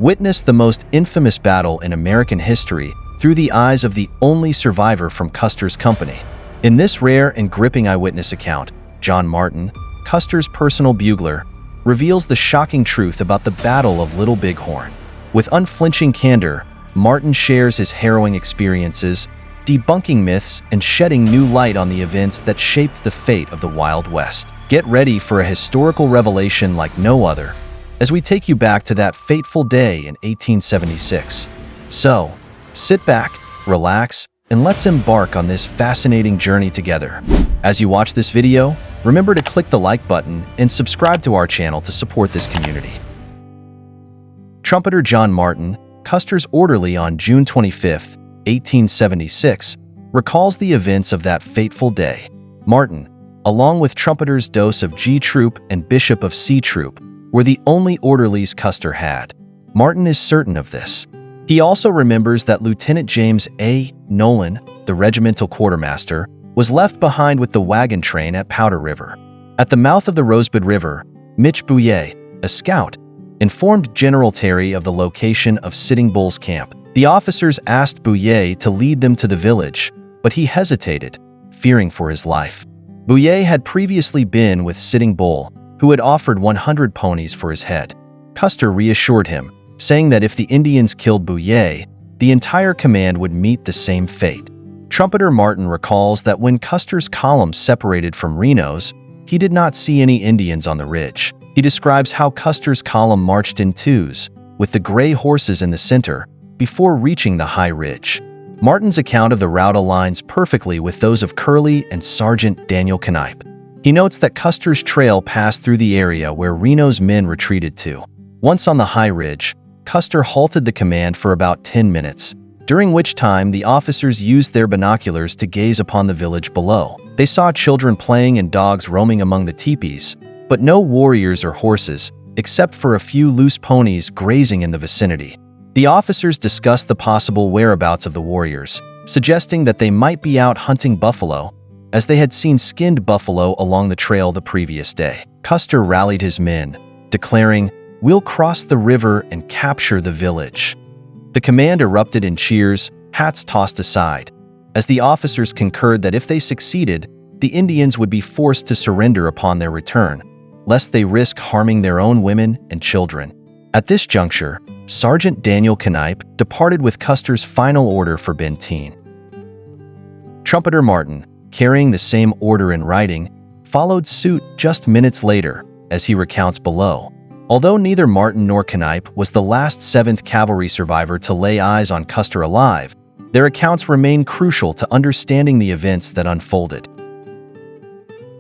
Witness the most infamous battle in American history through the eyes of the only survivor from Custer's company. In this rare and gripping eyewitness account, John Martin, Custer's personal bugler, reveals the shocking truth about the Battle of Little Bighorn. With unflinching candor, Martin shares his harrowing experiences, debunking myths and shedding new light on the events that shaped the fate of the Wild West. Get ready for a historical revelation like no other, as we take you back to that fateful day in 1876. So, sit back, relax, and let's embark on this fascinating journey together. As you watch this video, remember to click the like button and subscribe to our channel to support this community. Trumpeter John Martin, Custer's orderly on June 25, 1876, recalls the events of that fateful day. Martin, along with Trumpeters Dose of G Troop and Bishop of C Troop, were the only orderlies Custer had. Martin is certain of this. He also remembers that Lieutenant James A. Nowlan, the regimental quartermaster, was left behind with the wagon train at Powder River. At the mouth of the Rosebud River, Mitch Bouyer, a scout, informed General Terry of the location of Sitting Bull's camp. The officers asked Bouyer to lead them to the village, but he hesitated, fearing for his life. Bouyer had previously been with Sitting Bull, who had offered 100 ponies for his head. Custer reassured him, saying that if the Indians killed Bouyer, the entire command would meet the same fate. Trumpeter Martin recalls that when Custer's column separated from Reno's, he did not see any Indians on the ridge. He describes how Custer's column marched in twos, with the gray horses in the center, before reaching the high ridge. Martin's account of the route aligns perfectly with those of Curley and Sergeant Daniel Kanipe. He notes that Custer's trail passed through the area where Reno's men retreated to. Once on the high ridge, Custer halted the command for about 10 minutes, during which time the officers used their binoculars to gaze upon the village below. They saw children playing and dogs roaming among the teepees, but no warriors or horses, except for a few loose ponies grazing in the vicinity. The officers discussed the possible whereabouts of the warriors, suggesting that they might be out hunting buffalo, as they had seen skinned buffalo along the trail the previous day. Custer rallied his men, declaring, "We'll cross the river and capture the village." The command erupted in cheers, hats tossed aside, as the officers concurred that if they succeeded, the Indians would be forced to surrender upon their return, lest they risk harming their own women and children. At this juncture, Sergeant Daniel Kanipe departed with Custer's final order for Benteen. Trumpeter Martin, carrying the same order in writing, followed suit just minutes later, as he recounts below. Although neither Martin nor Kanipe was the last 7th Cavalry survivor to lay eyes on Custer alive, their accounts remain crucial to understanding the events that unfolded.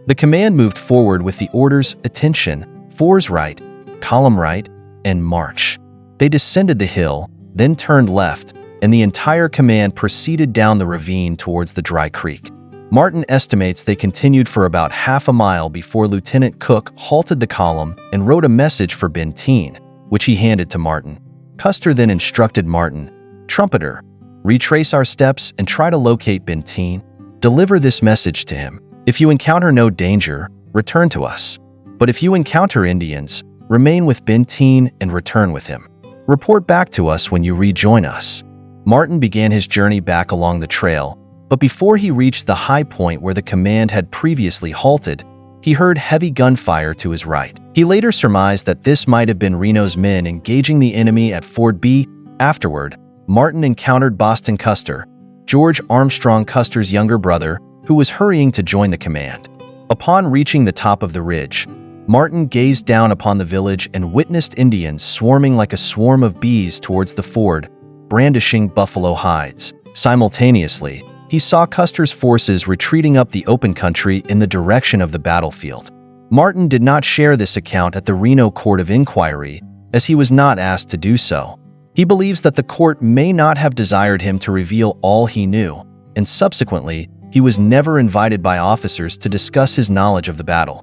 The command moved forward with the orders "Attention, fours right, column right, and march." They descended the hill, then turned left, and the entire command proceeded down the ravine towards the dry creek. Martin estimates they continued for about half a mile before Lieutenant Cook halted the column and wrote a message for Benteen, which he handed to Martin. Custer then instructed Martin, "Trumpeter, retrace our steps and try to locate Benteen. Deliver this message to him. If you encounter no danger, return to us. But if you encounter Indians, remain with Benteen and return with him. Report back to us when you rejoin us." Martin began his journey back along the trail, but before he reached the high point where the command had previously halted, he heard heavy gunfire to his right. He later surmised that this might have been Reno's men engaging the enemy at Ford B. Afterward, Martin encountered Boston Custer, George Armstrong Custer's younger brother, who was hurrying to join the command. Upon reaching the top of the ridge, Martin gazed down upon the village and witnessed Indians swarming like a swarm of bees towards the ford, brandishing buffalo hides. Simultaneously, he saw Custer's forces retreating up the open country in the direction of the battlefield. Martin did not share this account at the Reno Court of Inquiry, as he was not asked to do so. He believes that the court may not have desired him to reveal all he knew, and subsequently, he was never invited by officers to discuss his knowledge of the battle.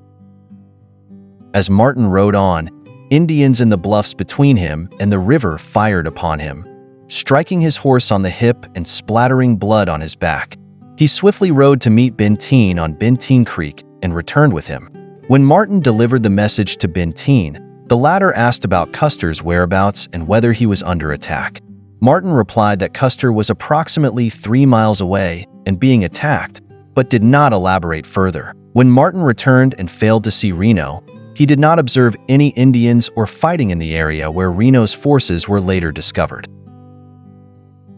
As Martin rode on, Indians in the bluffs between him and the river fired upon him, striking his horse on the hip and splattering blood on his back. He swiftly rode to meet Benteen on Benteen Creek and returned with him. When Martin delivered the message to Benteen, The latter asked about Custer's whereabouts and whether he was under attack. Martin replied that Custer was approximately 3 miles away and being attacked, but did not elaborate further. When Martin returned and failed to see Reno, he did not observe any Indians or fighting in the area where Reno's forces were later discovered.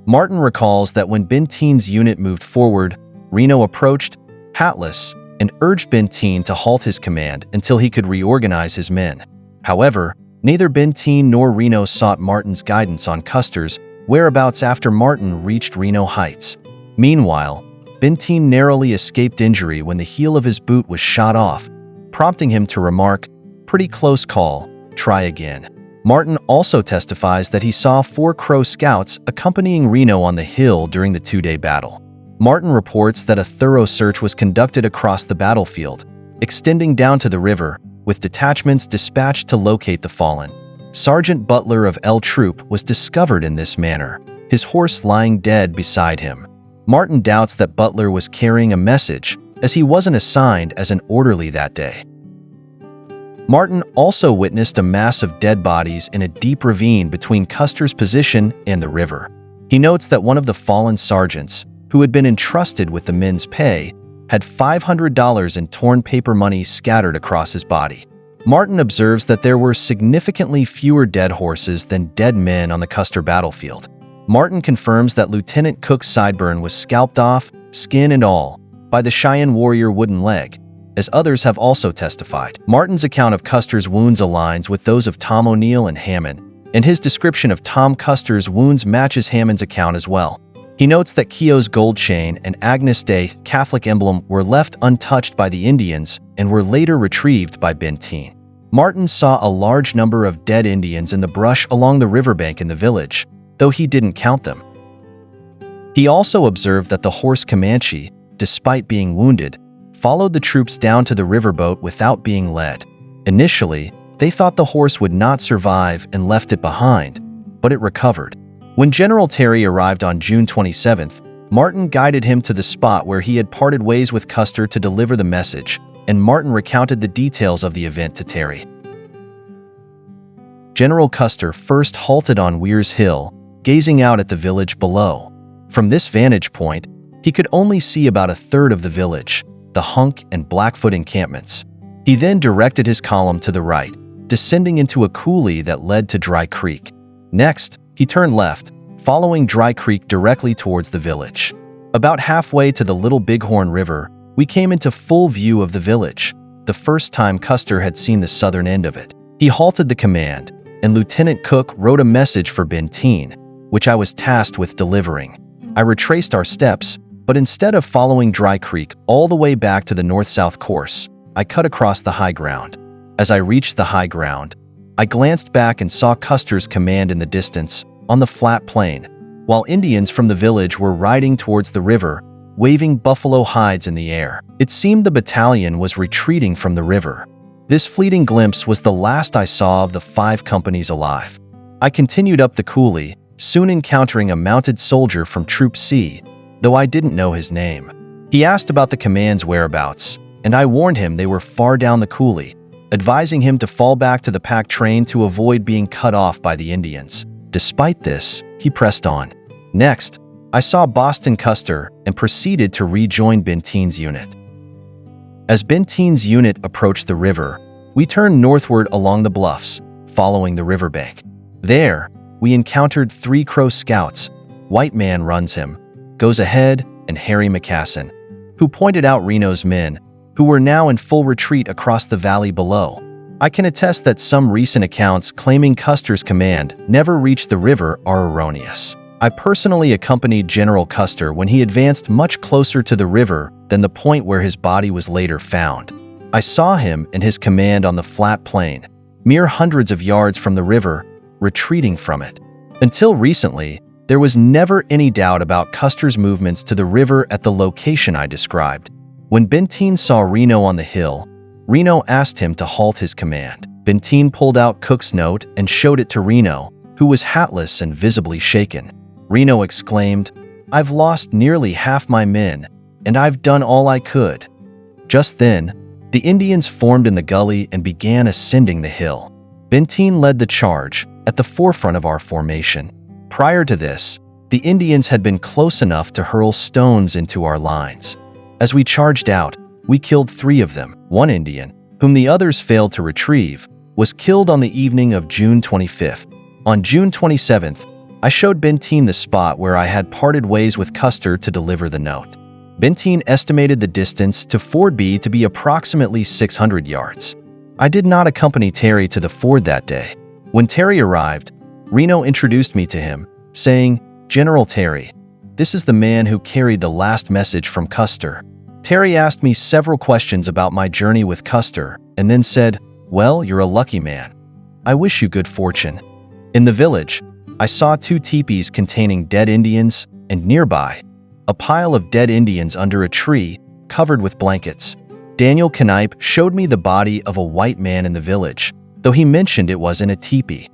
Martin recalls that when Benteen's unit moved forward, Reno approached, hatless, and urged Benteen to halt his command until he could reorganize his men. However, neither Benteen nor Reno sought Martin's guidance on Custer's whereabouts after Martin reached Reno Heights. Meanwhile, Benteen narrowly escaped injury when the heel of his boot was shot off, prompting him to remark, "Pretty close call, try again." Martin also testifies that he saw 4 Crow scouts accompanying Reno on the hill during the 2-day battle. Martin reports that a thorough search was conducted across the battlefield, extending down to the river, with detachments dispatched to locate the fallen. Sergeant Butler of L Troop was discovered in this manner, his horse lying dead beside him. Martin doubts that Butler was carrying a message, as he wasn't assigned as an orderly that day. Martin also witnessed a mass of dead bodies in a deep ravine between Custer's position and the river. He notes that one of the fallen sergeants, who had been entrusted with the men's pay, had $500 in torn paper money scattered across his body. Martin observes that there were significantly fewer dead horses than dead men on the Custer battlefield. Martin confirms that Lieutenant Cook's sideburn was scalped off, skin and all, by the Cheyenne warrior Wooden Leg, as others have also testified. Martin's account of Custer's wounds aligns with those of Tom O'Neill and Hammond, and his description of Tom Custer's wounds matches Hammond's account as well. He notes that Keogh's gold chain and Agnus Dei Catholic emblem were left untouched by the Indians and were later retrieved by Benteen. Martin saw a large number of dead Indians in the brush along the riverbank in the village, though he didn't count them. He also observed that the horse Comanche, despite being wounded, followed the troops down to the riverboat without being led. Initially, they thought the horse would not survive and left it behind, but it recovered. When General Terry arrived on June 27th, Martin guided him to the spot where he had parted ways with Custer to deliver the message, and Martin recounted the details of the event to Terry. General Custer first halted on Weir's Hill, gazing out at the village below. From this vantage point, he could only see about a third of the village, the Hunk and Blackfoot encampments. He then directed his column to the right, descending into a coulee that led to Dry Creek. Next, he turned left, following Dry Creek directly towards the village. About halfway to the Little Bighorn River, we came into full view of the village, the first time Custer had seen the southern end of it. He halted the command, and Lieutenant Cook wrote a message for Benteen, which I was tasked with delivering. I retraced our steps, but instead of following Dry Creek all the way back to the north-south course, I cut across the high ground. As I reached the high ground, I glanced back and saw Custer's command in the distance, on the flat plain, while Indians from the village were riding towards the river, waving buffalo hides in the air. It seemed the battalion was retreating from the river. This fleeting glimpse was the last I saw of the 5 companies alive. I continued up the coulee, soon encountering a mounted soldier from Troop C, though I didn't know his name. He asked about the command's whereabouts, and I warned him they were far down the coulee, advising him to fall back to the pack train to avoid being cut off by the Indians. Despite this, he pressed on. Next, I saw Boston Custer and proceeded to rejoin Benteen's unit. As Benteen's unit approached the river, we turned northward along the bluffs, following the riverbank. There, we encountered 3 Crow scouts. White Man runs him, goes ahead, and Harry McCassin, who pointed out Reno's men, who were now in full retreat across the valley below. I can attest that some recent accounts claiming Custer's command never reached the river are erroneous. I personally accompanied General Custer when he advanced much closer to the river than the point where his body was later found. I saw him and his command on the flat plain, mere hundreds of yards from the river, retreating from it. Until recently, there was never any doubt about Custer's movements to the river at the location I described. When Benteen saw Reno on the hill, Reno asked him to halt his command. Benteen pulled out Cook's note and showed it to Reno, who was hatless and visibly shaken. Reno exclaimed, "I've lost nearly half my men, and I've done all I could." Just then, the Indians formed in the gully and began ascending the hill. Benteen led the charge at the forefront of our formation. Prior to this, the Indians had been close enough to hurl stones into our lines. As we charged out, we killed 3 of them. One Indian, whom the others failed to retrieve, was killed on the evening of June 25th. On June 27th, I showed Benteen the spot where I had parted ways with Custer to deliver the note. Benteen estimated the distance to Ford B to be approximately 600 yards. I did not accompany Terry to the ford that day. When Terry arrived, Reno introduced me to him, saying, "General Terry, this is the man who carried the last message from Custer." Terry asked me several questions about my journey with Custer, and then said, "Well, you're a lucky man. I wish you good fortune." In the village, I saw 2 teepees containing dead Indians, and nearby, a pile of dead Indians under a tree covered with blankets. Daniel Kanipe showed me the body of a white man in the village, though he mentioned it was in a teepee.